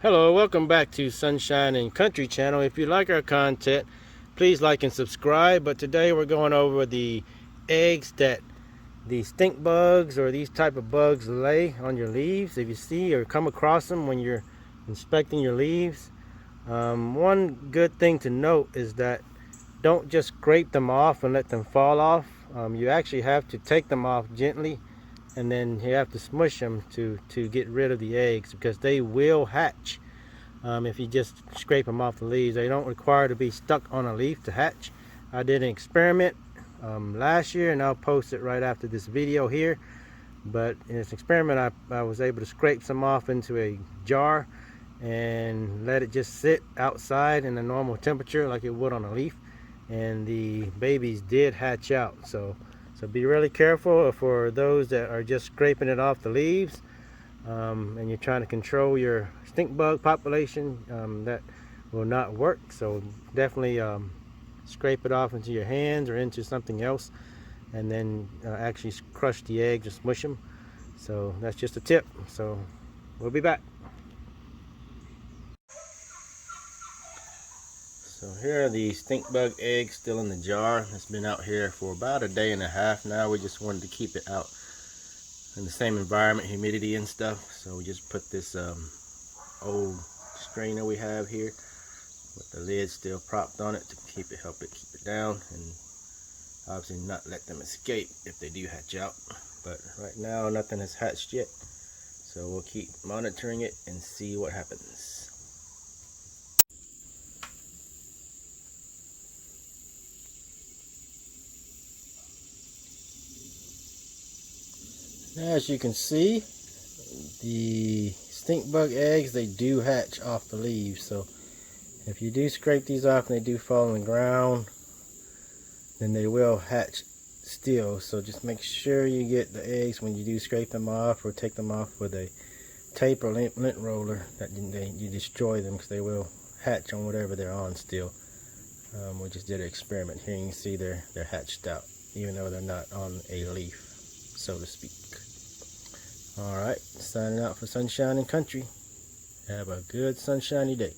Hello, welcome back to Sunshine and Country Channel. If you like our content, please like and subscribe. But today we're going over the eggs that the stink bugs or these type of bugs lay on your leaves. If you see or come across them when you're inspecting your leaves, one good thing to note is that don't just scrape them off and let them fall off. You actually have to take them off gently, and then you have to smush them to get rid of the eggs, because they will hatch. If you just scrape them off the leaves, they don't require to be stuck on a leaf to hatch. I did an experiment last year, and I'll post it right after this video here. But in this experiment, I was able to scrape some off into a jar and let it just sit outside in a normal temperature like it would on a leaf, and the babies did hatch out. So be really careful for those that are just scraping it off the leaves, and you're trying to control your stink bug population. That will not work. So definitely scrape it off into your hands or into something else, and then actually crush the eggs and smush them. So that's just a tip. So we'll be back. So here are the stink bug eggs still in the jar. It's been out here for about a day and a half now. We just wanted to keep it out in the same environment, humidity and stuff. So we just put this old strainer we have here with the lid still propped on it to help it keep it down, and obviously not let them escape if they do hatch out. But right now nothing has hatched yet, so we'll keep monitoring it and see what happens. Now, as you can see, the stink bug eggs, they do hatch off the leaves. So if you do scrape these off and they do fall on the ground, then they will hatch still. So just make sure you get the eggs when you do scrape them off, or take them off with a tape or lint roller, that you destroy them, because they will hatch on whatever they're on still. We just did an experiment here, and you can see they're hatched out even though they're not on a leaf, so to speak. Alright, signing out for Sunshine and Country. Have a good sunshiny day.